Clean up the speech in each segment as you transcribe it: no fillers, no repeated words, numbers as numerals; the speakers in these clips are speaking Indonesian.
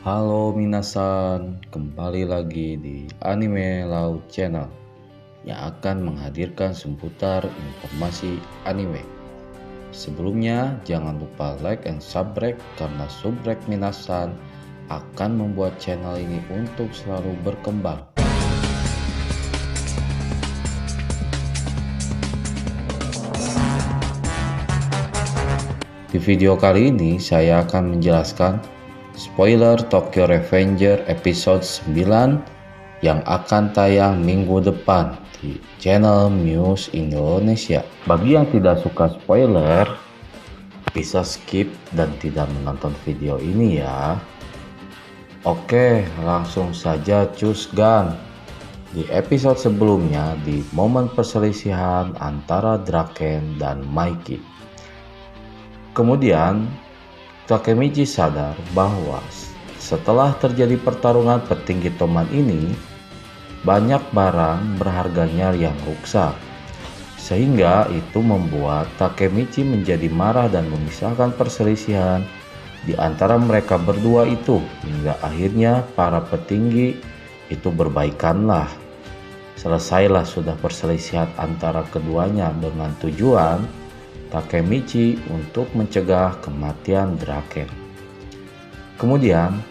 Halo minasan, kembali lagi di Anime Laut Channel yang akan menghadirkan seputar informasi anime. Sebelumnya, jangan lupa like and subscribe karena subrek minasan akan membuat channel ini untuk selalu berkembang. Di video kali ini saya akan menjelaskan spoiler Tokyo Revenger episode 9 yang akan tayang minggu depan di channel Muse Indonesia. Bagi yang tidak suka spoiler, bisa skip dan tidak menonton video ini ya. Oke, langsung saja cus gan. Di episode sebelumnya, di momen perselisihan antara Draken dan Mikey. Kemudian, Takemichi sadar bahwa setelah terjadi pertarungan petinggi Toman ini, banyak barang berharganya yang rusak. Sehingga itu membuat Takemichi menjadi marah dan memisahkan perselisihan di antara mereka berdua itu, hingga akhirnya para petinggi itu berbaikanlah. Selesailah sudah perselisihan antara keduanya dengan tujuan Takemichi untuk mencegah kematian Draken. Kemudian,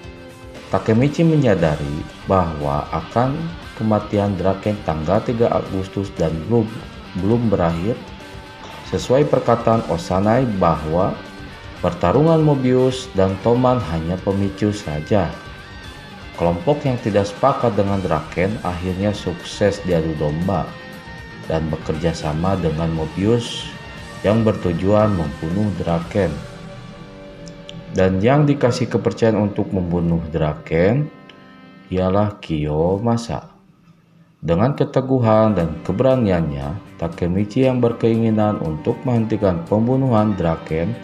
Takemichi menyadari bahwa akan kematian Draken tanggal 3 Agustus dan belum berakhir, sesuai perkataan Osanai bahwa pertarungan Mobius dan Toman hanya pemicu saja. Kelompok yang tidak sepakat dengan Draken akhirnya sukses diadu domba dan bekerja sama dengan Mobius yang bertujuan membunuh Draken. Dan yang dikasih kepercayaan untuk membunuh Draken ialah Kiyomasa. Dengan keteguhan dan keberaniannya, Takemichi yang berkeinginan untuk menghentikan pembunuhan Draken,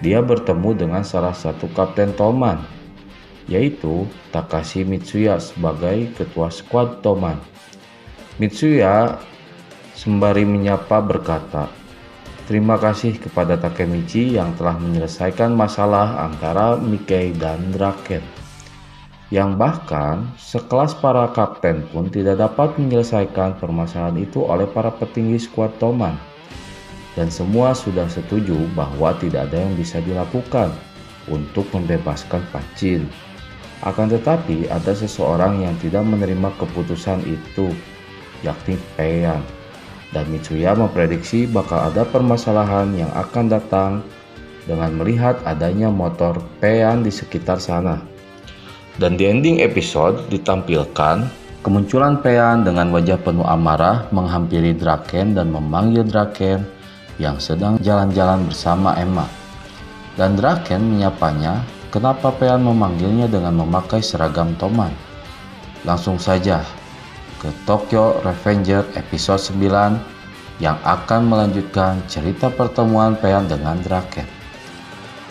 dia bertemu dengan salah satu kapten Toman, yaitu Takashi Mitsuya sebagai ketua skuad Toman. Mitsuya sembari menyapa berkata, "Terima kasih kepada Takemichi yang telah menyelesaikan masalah antara Mickey dan Draken." Yang bahkan sekelas para kapten pun tidak dapat menyelesaikan permasalahan itu oleh para petinggi skuad Toman. Dan semua sudah setuju bahwa tidak ada yang bisa dilakukan untuk membebaskan Pachin. Akan tetapi ada seseorang yang tidak menerima keputusan itu, yakni Payan. Dan Mitsuya memprediksi bakal ada permasalahan yang akan datang dengan melihat adanya motor Payan di sekitar sana. Dan di ending episode ditampilkan kemunculan Payan dengan wajah penuh amarah menghampiri Draken dan memanggil Draken yang sedang jalan-jalan bersama Emma. Dan Draken menyapanya, kenapa Payan memanggilnya dengan memakai seragam Toman. Langsung saja ke Tokyo Revenger episode 9 yang akan melanjutkan cerita pertemuan Payan dengan Draken.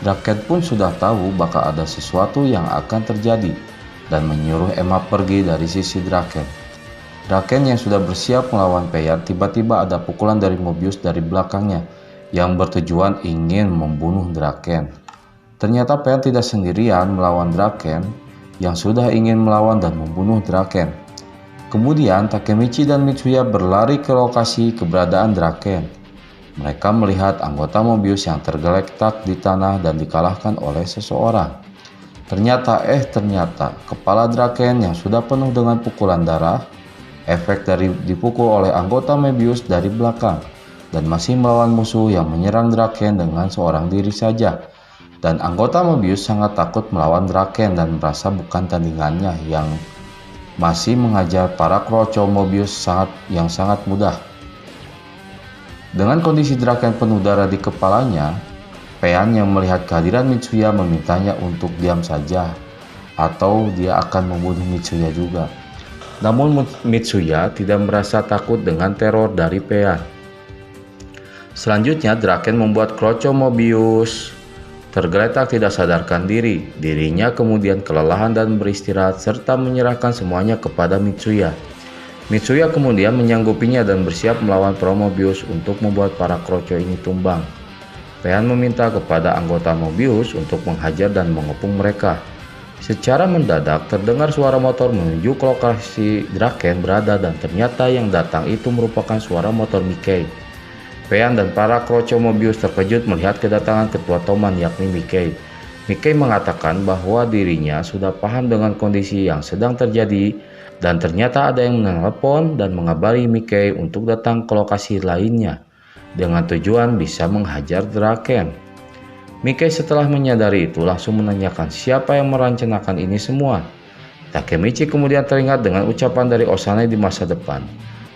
Draken pun sudah tahu bakal ada sesuatu yang akan terjadi dan menyuruh Emma pergi dari sisi Draken. Draken yang sudah bersiap melawan Payan tiba-tiba ada pukulan dari Mobius dari belakangnya yang bertujuan ingin membunuh Draken. Ternyata Payan tidak sendirian melawan Draken yang sudah ingin melawan dan membunuh Draken. Kemudian Takemichi dan Mitsuya berlari ke lokasi keberadaan Draken. Mereka melihat anggota Mobius yang tergeletak di tanah dan dikalahkan oleh seseorang. Ternyata kepala Draken yang sudah penuh dengan pukulan darah, efek dari dipukul oleh anggota Mobius dari belakang dan masih melawan musuh yang menyerang Draken dengan seorang diri saja. Dan anggota Mobius sangat takut melawan Draken dan merasa bukan tandingannya yang masih mengajar para kroco Mobius yang sangat mudah. Dengan kondisi Draken penuh darah di kepalanya, Payan yang melihat kehadiran Mitsuya memintanya untuk diam saja atau dia akan membunuh Mitsuya juga. Namun Mitsuya tidak merasa takut dengan teror dari Payan. Selanjutnya Draken membuat kroco Mobius tergeletak tidak sadarkan diri. Dirinya kemudian kelelahan dan beristirahat serta menyerahkan semuanya kepada Mitsuya. Mitsuya kemudian menyanggupinya dan bersiap melawan para Mobius untuk membuat para kroco ini tumbang. Payan meminta kepada anggota Mobius untuk menghajar dan mengepung mereka. Secara mendadak terdengar suara motor menuju ke lokasi Draken berada dan ternyata yang datang itu merupakan suara motor Mickey. Pean dan para kroco Mobius terkejut melihat kedatangan ketua Toman yakni Mickey. Mickey mengatakan bahwa dirinya sudah paham dengan kondisi yang sedang terjadi dan ternyata ada yang menelpon dan mengabari Mickey untuk datang ke lokasi lainnya dengan tujuan bisa menghajar Draken. Mickey setelah menyadari itu langsung menanyakan siapa yang merencanakan ini semua. Takemichi kemudian teringat dengan ucapan dari Osane di masa depan.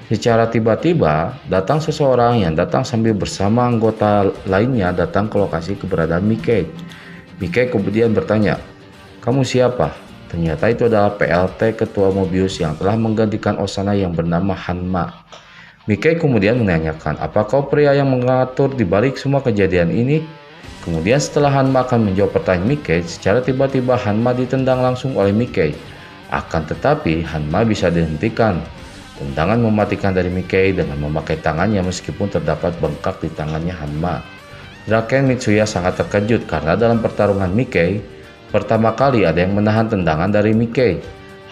Secara tiba-tiba, datang seseorang yang datang sambil bersama anggota lainnya datang ke lokasi keberadaan Mickey. Mickey kemudian bertanya, "Kamu siapa?" Ternyata itu adalah PLT Ketua Mobius yang telah menggantikan Osana yang bernama Hanma. Mickey kemudian menanyakan, "Apa kau pria yang mengatur di balik semua kejadian ini?" Kemudian setelah Hanma akan menjawab pertanyaan Mickey, secara tiba-tiba Hanma ditendang langsung oleh Mickey. Akan tetapi Hanma bisa dihentikan. Tendangan mematikan dari Mickey dengan memakai tangannya meskipun terdapat bengkak di tangannya Hanma. Draken Mitsuya sangat terkejut karena dalam pertarungan Mickey, pertama kali ada yang menahan tendangan dari Mickey.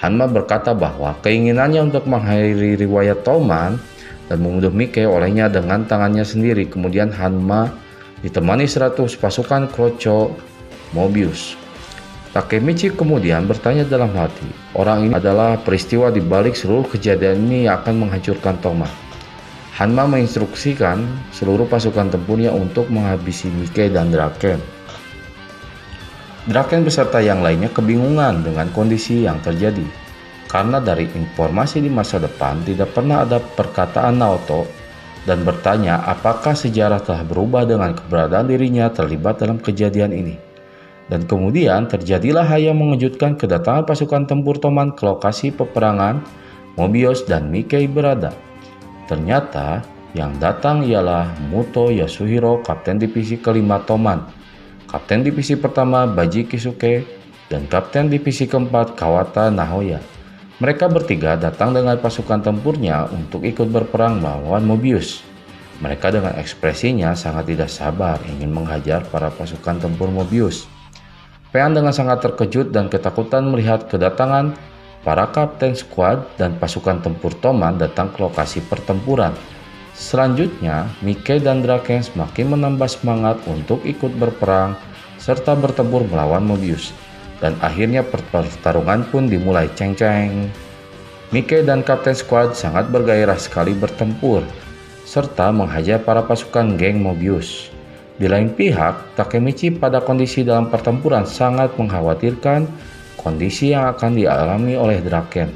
Hanma berkata bahwa keinginannya untuk mengakhiri riwayat Toman dan membunuh Mickey olehnya dengan tangannya sendiri. Kemudian Hanma ditemani 100 pasukan kroco Mobius. Takemichi kemudian bertanya dalam hati, orang ini adalah peristiwa di balik seluruh kejadian ini yang akan menghancurkan Toman. Hanma menginstruksikan seluruh pasukan tempurnya untuk menghabisi Mickey dan Draken. Draken beserta yang lainnya kebingungan dengan kondisi yang terjadi. Karena dari informasi di masa depan tidak pernah ada perkataan Naoto dan bertanya apakah sejarah telah berubah dengan keberadaan dirinya terlibat dalam kejadian ini. Dan kemudian terjadilah hal yang mengejutkan kedatangan pasukan tempur Toman ke lokasi peperangan Mobius dan Mickey berada. Ternyata yang datang ialah Muto Yasuhiro, Kapten Divisi kelima Toman, Kapten Divisi pertama Baji Kisuke, dan Kapten Divisi keempat Kawata Nahoya. Mereka bertiga datang dengan pasukan tempurnya untuk ikut berperang melawan Mobius. Mereka dengan ekspresinya sangat tidak sabar ingin menghajar para pasukan tempur Mobius. Pean dengan sangat terkejut dan ketakutan melihat kedatangan para kapten squad dan pasukan tempur Toman datang ke lokasi pertempuran. Selanjutnya, Mickey dan Draken semakin menambah semangat untuk ikut berperang serta bertempur melawan Mobius. Dan akhirnya pertarungan pun dimulai. Ceng-ceng. Mickey dan Kapten Squad sangat bergairah sekali bertempur, serta menghajar para pasukan geng Mobius. Di lain pihak, Takemichi pada kondisi dalam pertempuran sangat mengkhawatirkan kondisi yang akan dialami oleh Draken.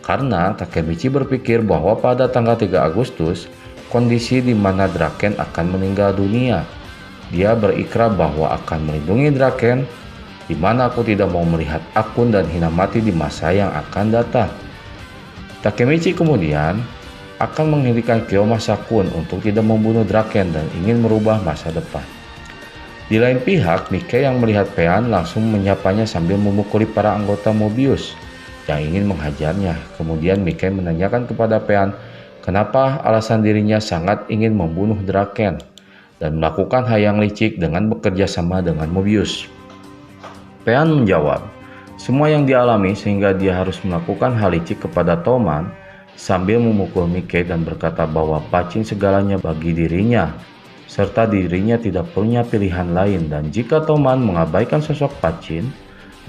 Karena Takemichi berpikir bahwa pada tanggal 3 Agustus, kondisi di mana Draken akan meninggal dunia. Dia berikrar bahwa akan melindungi Draken, di mana aku tidak mau melihat Akun dan Hinamati di masa yang akan datang. Takemichi kemudian akan menghentikan Kiyomasa Kun untuk tidak membunuh Draken dan ingin merubah masa depan. Di lain pihak, Mickey yang melihat Pean langsung menyapanya sambil memukuli para anggota Mobius yang ingin menghajarnya. Kemudian Mickey menanyakan kepada Pean kenapa alasan dirinya sangat ingin membunuh Draken dan melakukan hal yang licik dengan bekerja sama dengan Mobius. Pean menjawab, semua yang dialami sehingga dia harus melakukan hal licik kepada Toman sambil memukul Mickey dan berkata bahwa Pachin segalanya bagi dirinya, serta dirinya tidak punya pilihan lain dan jika Toman mengabaikan sosok Pachin,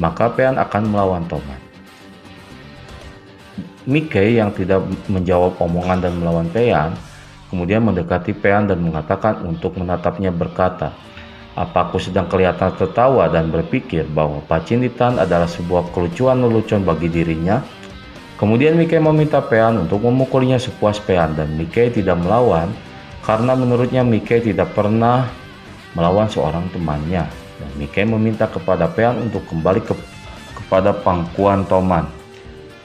maka Pean akan melawan Toman. Mickey yang tidak menjawab omongan dan melawan Pean, kemudian mendekati Pean dan mengatakan untuk menatapnya berkata, apa aku sedang kelihatan tertawa dan berpikir bahwa Pacinitan adalah sebuah kelucuan lelucon bagi dirinya? Kemudian Mickey meminta Pean untuk memukulinya sepuas Pean dan Mickey tidak melawan karena menurutnya Mickey tidak pernah melawan seorang temannya. Dan Mickey meminta kepada Pean untuk kembali kepada pangkuan Toman.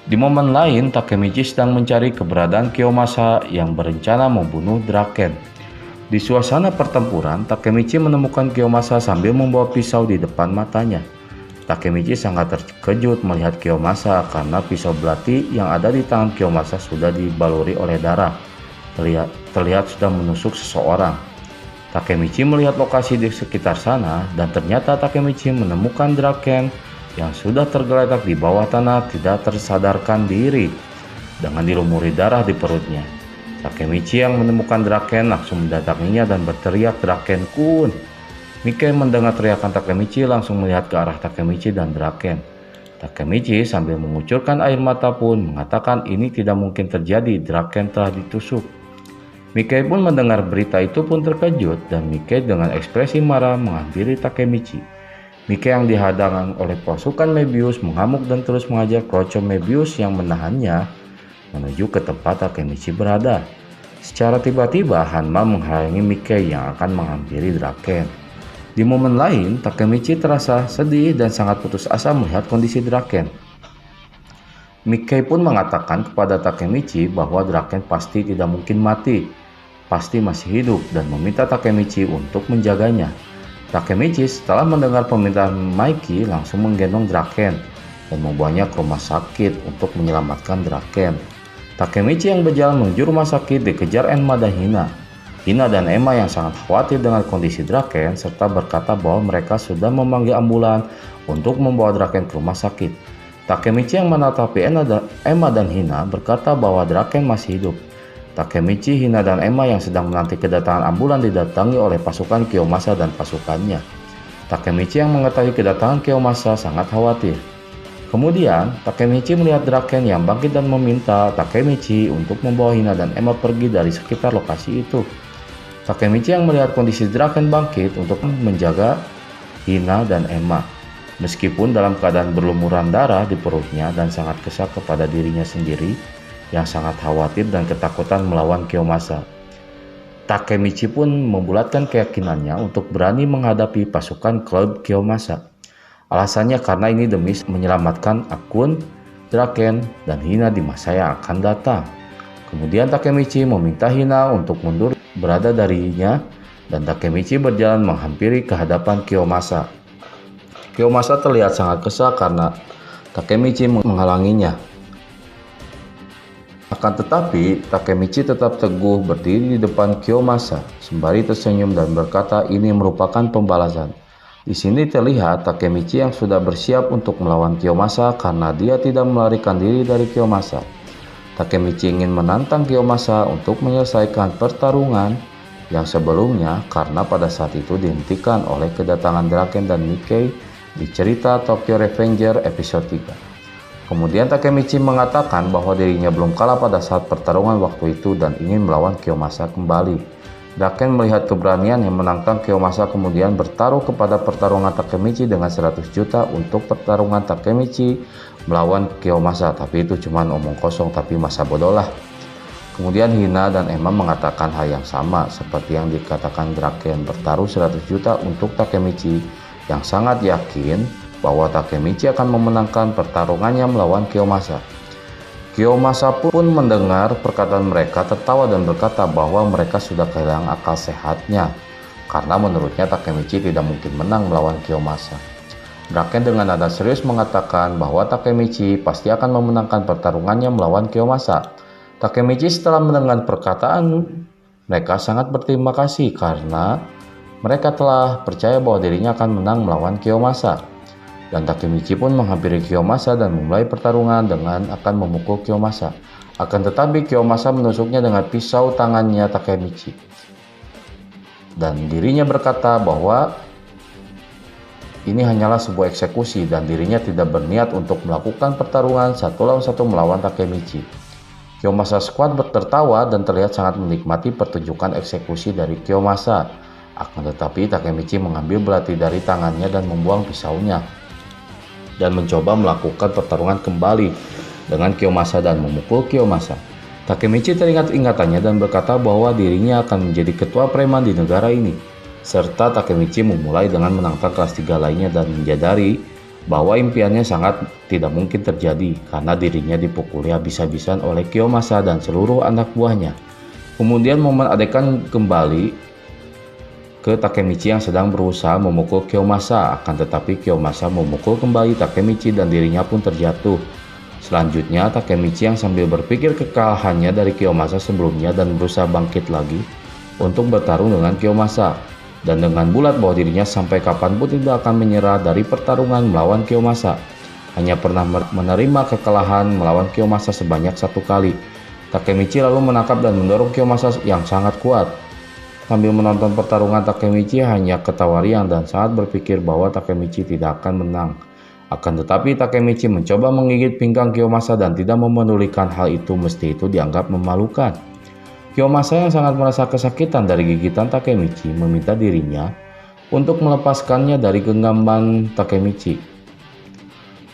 Di momen lain, Takemichi sedang mencari keberadaan Kiyomasa yang berencana membunuh Draken. Di suasana pertempuran, Takemichi menemukan Kiyomasa sambil membawa pisau di depan matanya. Takemichi sangat terkejut melihat Kiyomasa karena pisau belati yang ada di tangan Kiyomasa sudah dibaluri oleh darah. Terlihat sudah menusuk seseorang. Takemichi melihat lokasi di sekitar sana dan ternyata Takemichi menemukan Draken yang sudah tergeletak di bawah tanah tidak tersadarkan diri dengan dilumuri darah di perutnya. Takemichi yang menemukan Draken langsung mendatanginya dan berteriak, "Draken-kun!" Mickey mendengar teriakan Takemichi langsung melihat ke arah Takemichi dan Draken. Takemichi sambil mengucurkan air mata pun mengatakan ini tidak mungkin terjadi, Draken telah ditusuk. Mickey pun mendengar berita itu pun terkejut dan Mickey dengan ekspresi marah menghampiri Takemichi. Mickey yang dihadang oleh pasukan Mebius mengamuk dan terus mengajak Kroco Mebius yang menahannya menuju ke tempat Takemichi berada. Secara tiba-tiba Hanma menghalangi Mickey yang akan menghampiri Draken. Di momen lain, Takemichi terasa sedih dan sangat putus asa melihat kondisi Draken. Mickey pun mengatakan kepada Takemichi bahwa Draken pasti tidak mungkin mati, pasti masih hidup dan meminta Takemichi untuk menjaganya. Takemichi setelah mendengar permintaan Mikey langsung menggendong Draken dan membawanya ke rumah sakit untuk menyelamatkan Draken. Takemichi yang berjalan menuju rumah sakit dikejar Enma dan Hina. Hina dan Emma yang sangat khawatir dengan kondisi Draken serta berkata bahwa mereka sudah memanggil ambulan untuk membawa Draken ke rumah sakit. Takemichi yang menatapi Emma dan Hina berkata bahwa Draken masih hidup. Takemichi, Hina, dan Emma yang sedang menanti kedatangan ambulan didatangi oleh pasukan Kiyomasa dan pasukannya. Takemichi yang mengetahui kedatangan Kiyomasa sangat khawatir. Kemudian, Takemichi melihat Draken yang bangkit dan meminta Takemichi untuk membawa Hina dan Emma pergi dari sekitar lokasi itu. Takemichi yang melihat kondisi Draken bangkit untuk menjaga Hina dan Emma. Meskipun dalam keadaan berlumuran darah di perutnya dan sangat kesal kepada dirinya sendiri yang sangat khawatir dan ketakutan melawan Kiyomasa. Takemichi pun membulatkan keyakinannya untuk berani menghadapi pasukan klub Kiyomasa. Alasannya karena ini demi menyelamatkan akun Draken dan Hina di masa yang akan datang. Kemudian Takemichi meminta Hina untuk mundur berada darinya dan Takemichi berjalan menghampiri ke hadapan Kiyomasa. Kiyomasa terlihat sangat kesal karena Takemichi menghalanginya. Akan tetapi, Takemichi tetap teguh berdiri di depan Kiyomasa sembari tersenyum dan berkata ini merupakan pembalasan. Di sini terlihat Takemichi yang sudah bersiap untuk melawan Kiyomasa karena dia tidak melarikan diri dari Kiyomasa. Takemichi ingin menantang Kiyomasa untuk menyelesaikan pertarungan yang sebelumnya karena pada saat itu dihentikan oleh kedatangan Draken dan Mickey di cerita Tokyo Revenger episode 3. Kemudian Takemichi mengatakan bahwa dirinya belum kalah pada saat pertarungan waktu itu dan ingin melawan Kiyomasa kembali. Draken melihat keberanian yang menantang Kiyomasa kemudian bertaruh kepada pertarungan Takemichi dengan 100 juta untuk pertarungan Takemichi melawan Kiyomasa, tapi itu cuma omong kosong tapi masa bodoh lah. Kemudian Hina dan Emma mengatakan hal yang sama seperti yang dikatakan Draken, bertaruh 100 juta untuk Takemichi yang sangat yakin bahwa Takemichi akan memenangkan pertarungannya melawan Kiyomasa. Kiyomasa pun mendengar perkataan mereka tertawa dan berkata bahwa mereka sudah kehilangan akal sehatnya karena menurutnya Takemichi tidak mungkin menang melawan Kiyomasa. Draken dengan nada serius mengatakan bahwa Takemichi pasti akan memenangkan pertarungannya melawan Kiyomasa. Takemichi setelah mendengar perkataan mereka sangat berterima kasih karena mereka telah percaya bahwa dirinya akan menang melawan Kiyomasa. Dan Takemichi pun menghampiri Kiyomasa dan memulai pertarungan dengan akan memukul Kiyomasa. Akan tetapi Kiyomasa menusuknya dengan pisau tangannya Takemichi. Dan dirinya berkata bahwa ini hanyalah sebuah eksekusi dan dirinya tidak berniat untuk melakukan pertarungan 1 lawan 1 melawan Takemichi. Kiyomasa Squad tertawa dan terlihat sangat menikmati pertunjukan eksekusi dari Kiyomasa. Akan tetapi Takemichi mengambil belati dari tangannya dan membuang pisaunya dan mencoba melakukan pertarungan kembali dengan Kiyomasa dan memukul Kiyomasa. Takemichi teringat ingatannya dan berkata bahwa dirinya akan menjadi ketua preman di negara ini. Serta Takemichi memulai dengan menantang kelas 3 lainnya dan menyadari bahwa impiannya sangat tidak mungkin terjadi karena dirinya dipukuli habis-habisan oleh Kiyomasa dan seluruh anak buahnya. Kemudian momen adegan kembali ke Takemichi yang sedang berusaha memukul Kiyomasa, akan tetapi Kiyomasa memukul kembali Takemichi dan dirinya pun terjatuh. Selanjutnya Takemichi yang sambil berpikir kekalahannya dari Kiyomasa sebelumnya dan berusaha bangkit lagi untuk bertarung dengan Kiyomasa. dan dengan bulat bahwa dirinya sampai kapanpun tidak akan menyerah dari pertarungan melawan Kiyomasa. Hanya pernah menerima kekalahan melawan Kiyomasa sebanyak 1 kali. Takemichi lalu menangkap dan mendorong Kiyomasa yang sangat kuat. Sambil menonton pertarungan, Takemichi hanya ketawa riang dan sangat berpikir bahwa Takemichi tidak akan menang. Akan tetapi Takemichi mencoba menggigit pinggang Kiyomasa dan tidak memedulikan hal itu mesti itu dianggap memalukan. Kiyomasa yang sangat merasa kesakitan dari gigitan Takemichi meminta dirinya untuk melepaskannya dari genggaman Takemichi.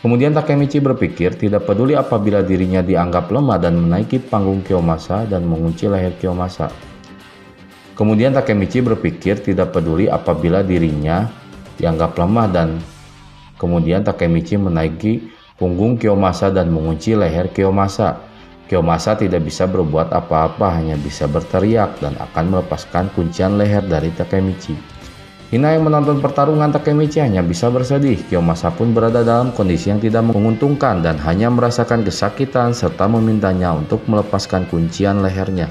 Kemudian Takemichi berpikir tidak peduli apabila dirinya dianggap lemah dan menaiki panggung Kiyomasa dan mengunci leher Kiyomasa. Kemudian Takemichi berpikir tidak peduli apabila dirinya dianggap lemah dan kemudian Takemichi menaiki punggung Kiyomasa dan mengunci leher Kiyomasa. Kiyomasa tidak bisa berbuat apa-apa, hanya bisa berteriak dan akan melepaskan kuncian leher dari Takemichi. Hina yang menonton pertarungan Takemichi hanya bisa bersedih. Kiyomasa pun berada dalam kondisi yang tidak menguntungkan dan hanya merasakan kesakitan serta memintanya untuk melepaskan kuncian lehernya.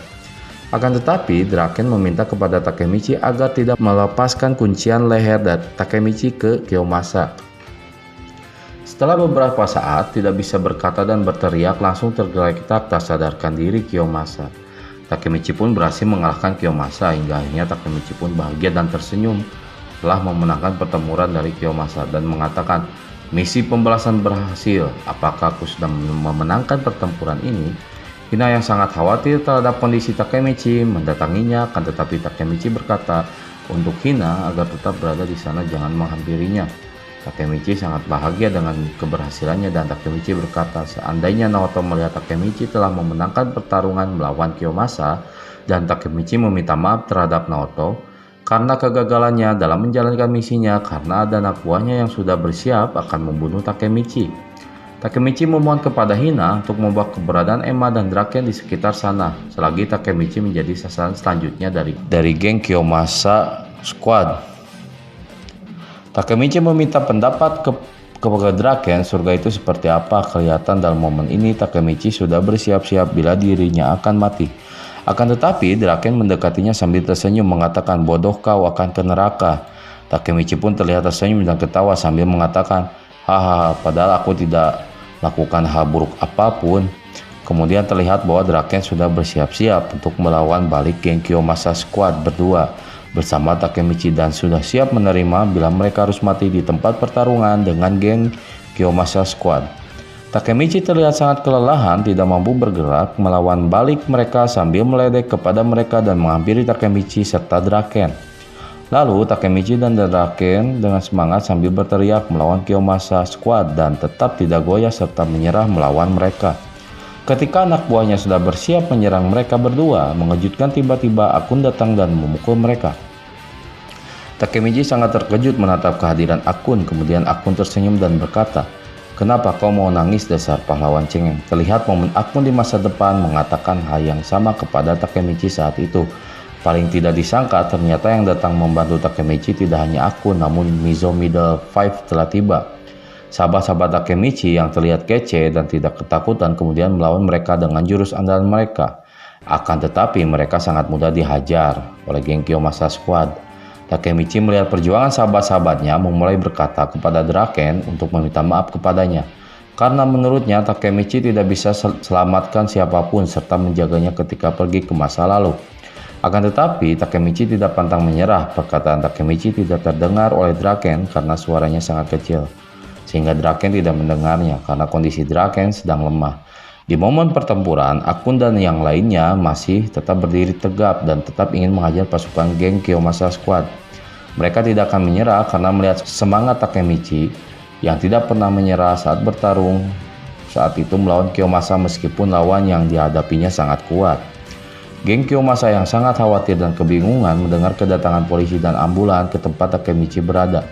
Akan tetapi, Draken meminta kepada Takemichi agar tidak melepaskan kuncian leher dari Takemichi ke Kiyomasa. Setelah beberapa saat tidak bisa berkata dan berteriak, langsung tergeletak tak sadarkan diri Kiyomasa. Takemichi pun berhasil mengalahkan Kiyomasa hingga akhirnya Takemichi pun bahagia dan tersenyum telah memenangkan pertempuran dari Kiyomasa dan mengatakan, "Misi pembalasan berhasil. Apakah aku sudah memenangkan pertempuran ini?" Hina yang sangat khawatir terhadap kondisi Takemichi mendatanginya, akan tetapi Takemichi berkata untuk Hina agar tetap berada di sana, jangan menghampirinya. Takemichi sangat bahagia dengan keberhasilannya dan Takemichi berkata seandainya Naoto melihat Takemichi telah memenangkan pertarungan melawan Kiyomasa dan Takemichi meminta maaf terhadap Naoto karena kegagalannya dalam menjalankan misinya karena ada anak buahnya yang sudah bersiap akan membunuh Takemichi. Takemichi memohon kepada Hina untuk membawa keberadaan Emma dan Draken di sekitar sana selagi Takemichi menjadi sasaran selanjutnya dari geng Kiyomasa Squad. Takemichi meminta pendapat kepada Draken surga itu seperti apa. Kelihatan dalam momen ini Takemichi sudah bersiap-siap bila dirinya akan mati. Akan tetapi Draken mendekatinya sambil tersenyum mengatakan, "Bodoh kau akan ke neraka." Takemichi pun terlihat tersenyum dan ketawa sambil mengatakan, "Hahaha, padahal aku tidak lakukan hal buruk apapun." Kemudian terlihat bahwa Draken sudah bersiap-siap untuk melawan balik geng Kiyomasa Squad berdua bersama Takemichi dan sudah siap menerima bila mereka harus mati di tempat pertarungan dengan geng Kiyomasa Squad. Takemichi terlihat sangat kelelahan, tidak mampu bergerak melawan balik mereka sambil meledek kepada mereka dan menghampiri Takemichi serta Draken. Lalu Takemichi dan Draken dengan semangat sambil berteriak melawan Kiyomasa Squad dan tetap tidak goyah serta menyerah melawan mereka. Ketika anak buahnya sudah bersiap menyerang mereka berdua, mengejutkan tiba-tiba Akun datang dan memukul mereka. Takemichi sangat terkejut menatap kehadiran Akun, kemudian Akun tersenyum dan berkata, "Kenapa kau mau nangis dasar pahlawan cengeng?" Terlihat momen Akun di masa depan mengatakan hal yang sama kepada Takemichi saat itu. Paling tidak disangka ternyata yang datang membantu Takemichi tidak hanya Akun namun Mizo Middle Five telah tiba. Sahabat-sahabat Takemichi yang terlihat kece dan tidak ketakutan kemudian melawan mereka dengan jurus andalan mereka. Akan tetapi mereka sangat mudah dihajar oleh geng Kiyomasa Squad. Takemichi melihat perjuangan sahabat-sahabatnya memulai berkata kepada Draken untuk meminta maaf kepadanya. Karena menurutnya Takemichi tidak bisa selamatkan siapapun serta menjaganya ketika pergi ke masa lalu. Akan tetapi Takemichi tidak pantang menyerah. Perkataan Takemichi tidak terdengar oleh Draken karena suaranya sangat kecil, sehingga Draken tidak mendengarnya karena kondisi Draken sedang lemah. Di momen pertempuran, Akun dan yang lainnya masih tetap berdiri tegap dan tetap ingin menghajar pasukan geng Kiyomasa Squad. Mereka tidak akan menyerah karena melihat semangat Takemichi yang tidak pernah menyerah saat bertarung saat itu melawan Kiyomasa meskipun lawan yang dihadapinya sangat kuat. Geng Kiyomasa yang sangat khawatir dan kebingungan mendengar kedatangan polisi dan ambulan ke tempat Takemichi berada.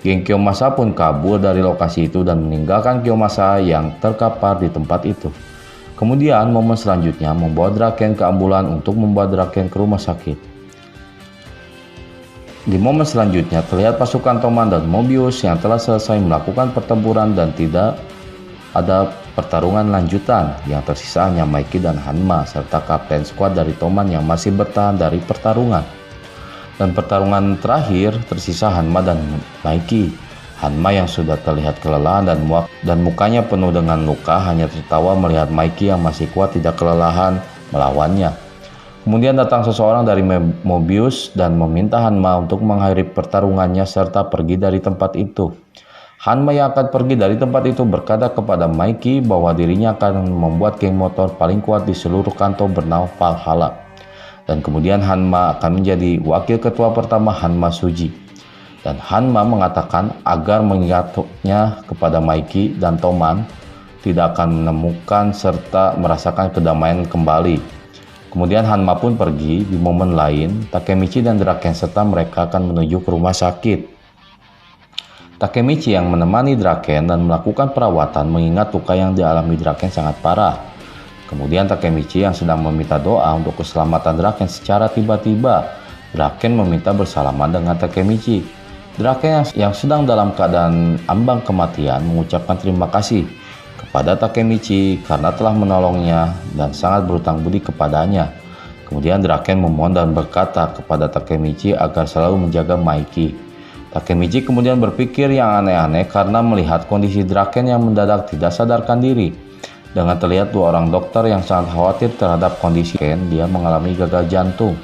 Geng Kiyomasa pun kabur dari lokasi itu dan meninggalkan Kiyomasa yang terkapar di tempat itu. Kemudian momen selanjutnya membawa Draken ke ambulan untuk membawa Draken ke rumah sakit. Di momen selanjutnya terlihat pasukan Toman dan Mobius yang telah selesai melakukan pertempuran dan tidak ada pertarungan lanjutan. Yang tersisa hanya Maiki dan Hanma serta Kapten Squad dari Toman yang masih bertahan dari pertarungan. Dan pertarungan terakhir tersisa Hanma dan Maiki. Hanma yang sudah terlihat kelelahan dan muak dan mukanya penuh dengan luka hanya tertawa melihat Maiki yang masih kuat tidak kelelahan melawannya. Kemudian datang seseorang dari Mobius dan meminta Hanma untuk mengakhiri pertarungannya serta pergi dari tempat itu. Hanma yang akan pergi dari tempat itu berkata kepada Maiki bahwa dirinya akan membuat geng motor paling kuat di seluruh kanto bernama Valhalla. Dan kemudian Hanma akan menjadi wakil ketua pertama Hanma Suji. Dan Hanma mengatakan agar mengingatnya kepada Maiki dan Toman tidak akan menemukan serta merasakan kedamaian kembali. Kemudian Hanma pun pergi. Di momen lain, Takemichi dan Draken serta mereka akan menuju ke rumah sakit. Takemichi yang menemani Draken dan melakukan perawatan mengingat luka yang dialami Draken sangat parah. Kemudian Takemichi yang sedang meminta doa untuk keselamatan Draken secara tiba-tiba. Draken meminta bersalaman dengan Takemichi. Draken yang sedang dalam keadaan ambang kematian mengucapkan terima kasih kepada Takemichi karena telah menolongnya dan sangat berhutang budi kepadanya. Kemudian Draken memohon dan berkata kepada Takemichi agar selalu menjaga Maiki. Takemichi kemudian berpikir yang aneh-aneh karena melihat kondisi Draken yang mendadak tidak sadarkan diri. Dengan terlihat dua orang dokter yang sangat khawatir terhadap kondisi Ken, dia mengalami gagal jantung.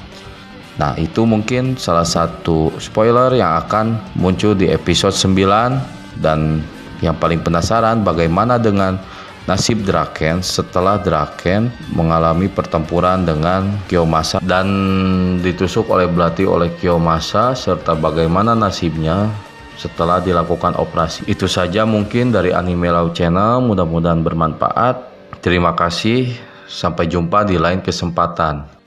Nah, itu mungkin salah satu spoiler yang akan muncul di episode 9. Dan yang paling penasaran bagaimana dengan nasib Draken setelah Draken mengalami pertempuran dengan Kiyomasa dan ditusuk oleh belati oleh Kiyomasa, serta bagaimana nasibnya setelah dilakukan operasi. Itu saja mungkin dari Anime Lau Channel, mudah-mudahan bermanfaat. Terima kasih, sampai jumpa di lain kesempatan.